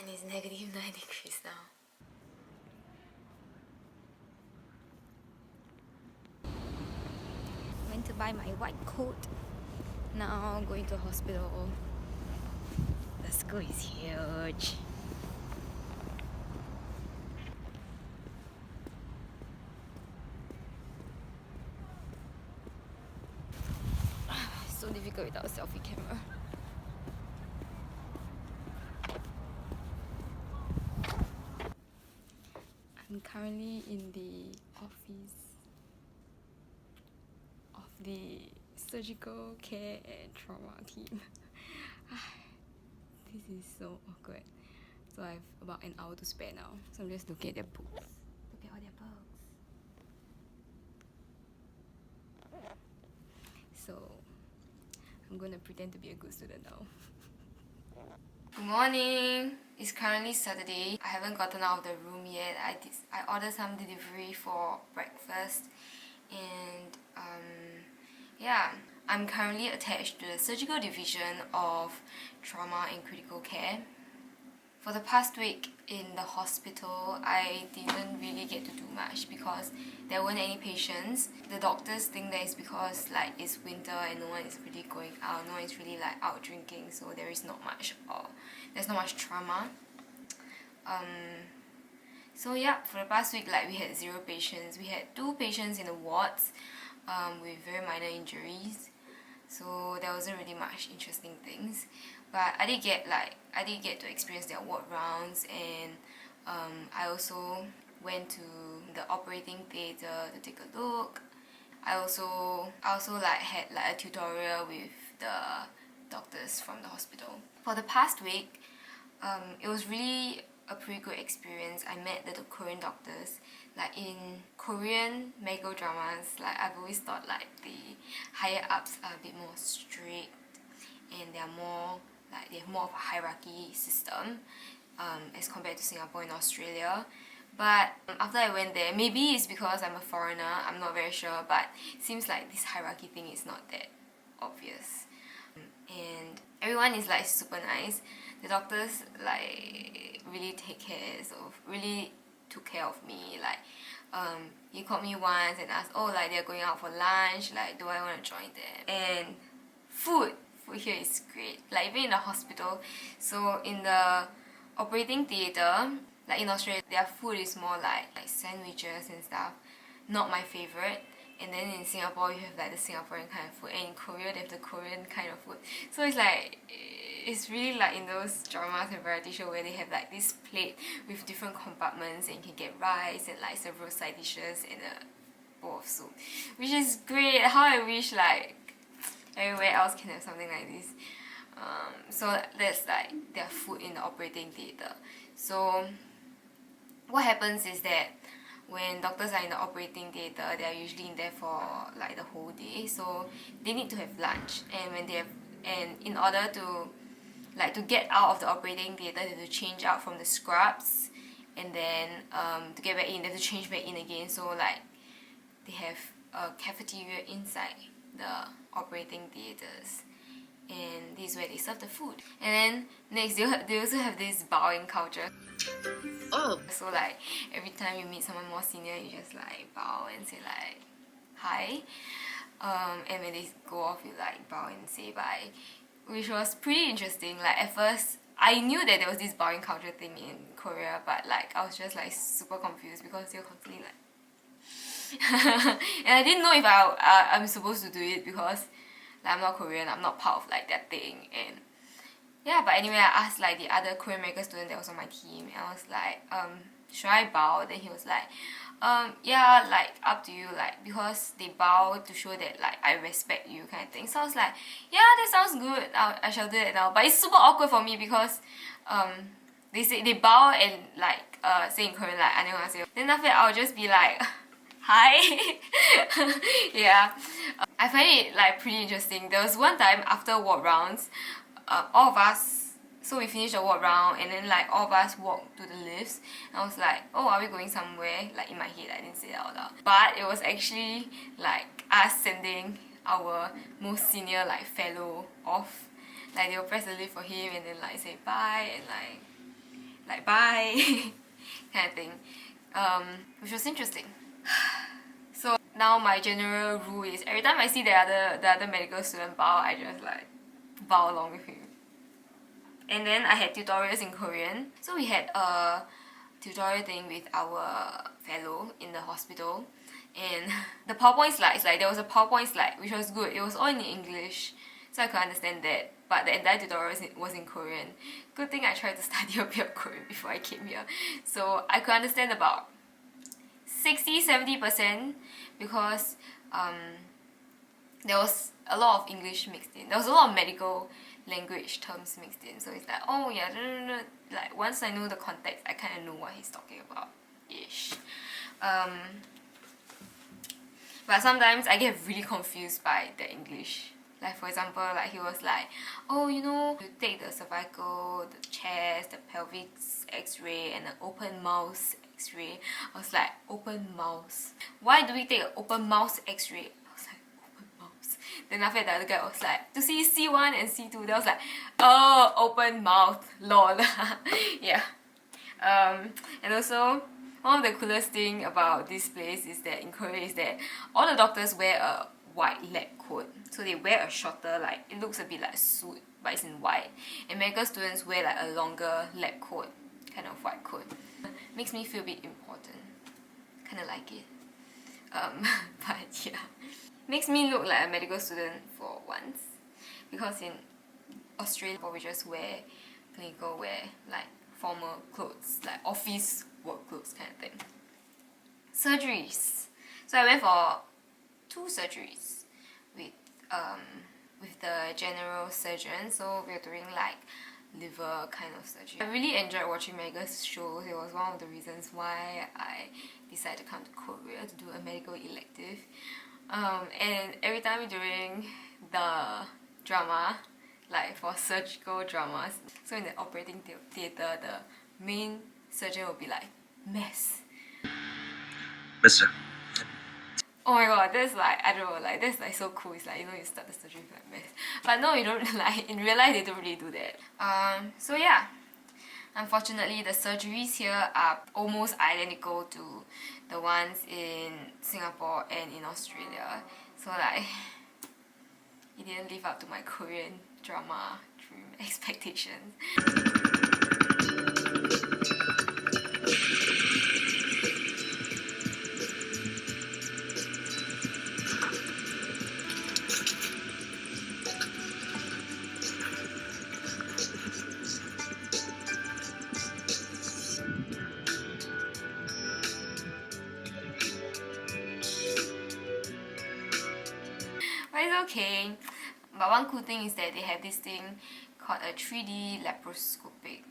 And it's negative 9 degrees now. Went to buy my white coat. Now going to hospital. The school is huge. So difficult without a selfie camera. I'm currently in the office of the surgical care and trauma team. This is so awkward. So I have about an hour to spare now. So I'm just looking at their books. Look at all their books. So I'm gonna pretend to be a good student now. Good morning! It's currently Saturday. I haven't gotten out of the room yet. I ordered some delivery for breakfast and yeah, I'm currently attached to the surgical division of trauma and critical care. For the past week in the hospital, I didn't really get to do much because there weren't any patients. The doctors think that it's because like it's winter and no one is really going out, no one is really like out drinking, so there's not much trauma. So yeah, for the past week, like we had 0 patients. We had 2 patients in the wards with very minor injuries. So there wasn't really much interesting things. But I did get to experience their ward rounds, and I also went to the operating theatre to take a look. I also had a tutorial with the doctors from the hospital. For the past week, it was really a pretty good experience. I met the Korean doctors. Like in Korean medical dramas, like I've always thought like the higher ups are a bit more strict and they have more of a hierarchy system as compared to Singapore and Australia. But after I went there, maybe it's because I'm a foreigner, I'm not very sure, but it seems like this hierarchy thing is not that obvious. And everyone is like super nice. The doctors like really took care of me. Like he called me once and asked, oh, like they're going out for lunch, like do I want to join them? And food here is great, like even in the hospital. So in the operating theatre, like in Australia, their food is more like sandwiches and stuff, not my favorite. And then in Singapore you have like the Singaporean kind of food, and in Korea they have the Korean kind of food. So it's like, it's really like in those dramas and variety show where they have like this plate with different compartments and you can get rice and like several side dishes and a bowl of soup, which is great. How I wish like everywhere else can have something like this. So that's like their food in the operating theatre. So what happens is that when doctors are in the operating theatre, they are usually in there for like the whole day, so they need to have lunch. And in order to get out of the operating theatre, they have to change out from the scrubs, and then to get back in, they have to change back in again. So like they have a cafeteria inside the operating theatres, and this is where they serve the food. And then next, they also have this bowing culture. Oh. So like every time you meet someone more senior, you just like bow and say like hi. And when they go off, you like bow and say bye, which was pretty interesting. Like at first, I knew that there was this bowing culture thing in Korea, but like I was just like super confused because they were constantly like and I didn't know if I'm supposed to do it because like I'm not Korean, I'm not part of like that thing. And yeah, but anyway, I asked like the other Korean medical student that was on my team, and I was like, should I bow? Then he was like, yeah, like up to you, like because they bow to show that like I respect you kind of thing. So I was like, yeah, that sounds good, I shall do it now. But it's super awkward for me because they bow and like say in Korean like 안녕하세요. Then after that I'll just be like hi. Yeah, I find it like pretty interesting. There was one time after ward rounds, all of us, so we finished the ward round and then like all of us walked to the lifts, and I was like, oh, are we going somewhere? Like in my head, I didn't say it out loud, but it was actually like us sending our most senior like fellow off. Like they will press the lift for him and then like say bye, and like like bye kind of thing, which was interesting. So now my general rule is every time I see the other medical student bow, I just like bow along with him. And then I had tutorials in Korean. So we had a tutorial thing with our fellow in the hospital, and the PowerPoint slides, like there was a PowerPoint slide which was good. It was all in English, so I could understand that, but the entire tutorial was in Korean. Good thing I tried to study a bit of Korean before I came here, so I could understand about 60-70% because there was a lot of English mixed in. There was a lot of medical language terms mixed in, so it's like, oh yeah, like once I know the context, I kind of know what he's talking about ish. But sometimes I get really confused by the English. Like for example, like he was like, oh, you know, you take the cervical, the chest, the pelvic x-ray and an open mouth x-ray. I was like, open mouth? Why do we take an open mouth x-ray? I was like, open mouth? Then after that, the other guy was like, to see C1 and C2. Then I was like, oh, open mouth, lol. Yeah. And also, one of the coolest thing about this place is that in Korea is that all the doctors wear a white lab coat. So they wear a shorter, like it looks a bit like a suit, but it's in white. And medical students wear like a longer lab coat, kind of white coat. Makes me feel a bit important. Kind of like it. But yeah. Makes me look like a medical student for once. Because in Australia, we just wear clinical wear, like formal clothes, like office work clothes kind of thing. Surgeries. So I went for 2 surgeries with the general surgeon. So we were doing like liver kind of surgery. I really enjoyed watching Mega's shows. It was one of the reasons why I decided to come to Korea to do a medical elective. And every time during the drama, like for surgical dramas, so in the operating theatre, the main surgeon will be like, mess. Mister. Oh my god, that's like, I don't know, like that's like so cool. It's like, you know, you start the surgery with like mess. But no, you don't, like in real life they don't really do that. So yeah. Unfortunately, the surgeries here are almost identical to the ones in Singapore and in Australia. So like, it didn't live up to my Korean drama dream expectations. But it's okay. But one cool thing is that they have this thing called a 3D laparoscopic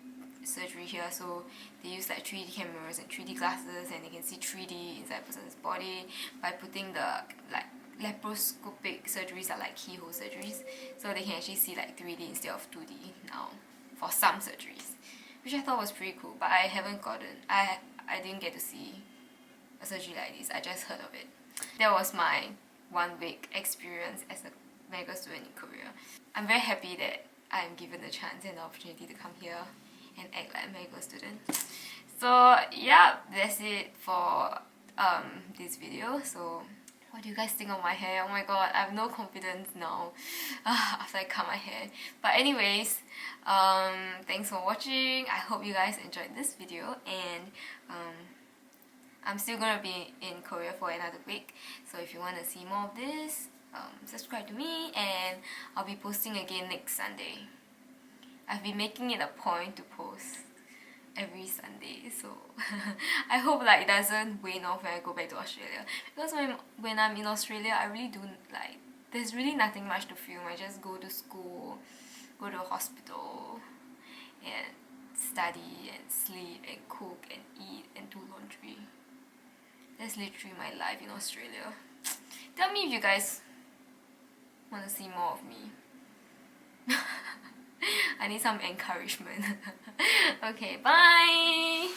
surgery here. So they use like 3D cameras and 3D glasses, and they can see 3D inside a person's body by putting the like laparoscopic surgeries are like keyhole surgeries. So they can actually see like 3D instead of 2D now for some surgeries, which I thought was pretty cool. But I haven't gotten, I didn't get to see a surgery like this. I just heard of it. That was my 1 week experience as a medical student in Korea. I'm very happy that I'm given the chance and the opportunity to come here and act like a medical student. So yeah, that's it for this video. So what do you guys think of my hair? Oh my god, I have no confidence now after I cut my hair. But anyways, thanks for watching. I hope you guys enjoyed this video, and I'm still gonna be in Korea for another week. So if you want to see more of this, subscribe to me, and I'll be posting again next Sunday. I've been making it a point to post every Sunday, so I hope like it doesn't wane off when I go back to Australia, because when I'm in Australia, I really don't like, there's really nothing much to film. I just go to school, go to a hospital, and study and sleep and cook and eat and do laundry. That's literally my life in Australia. Tell me if you guys want to see more of me. I need some encouragement. Okay, bye!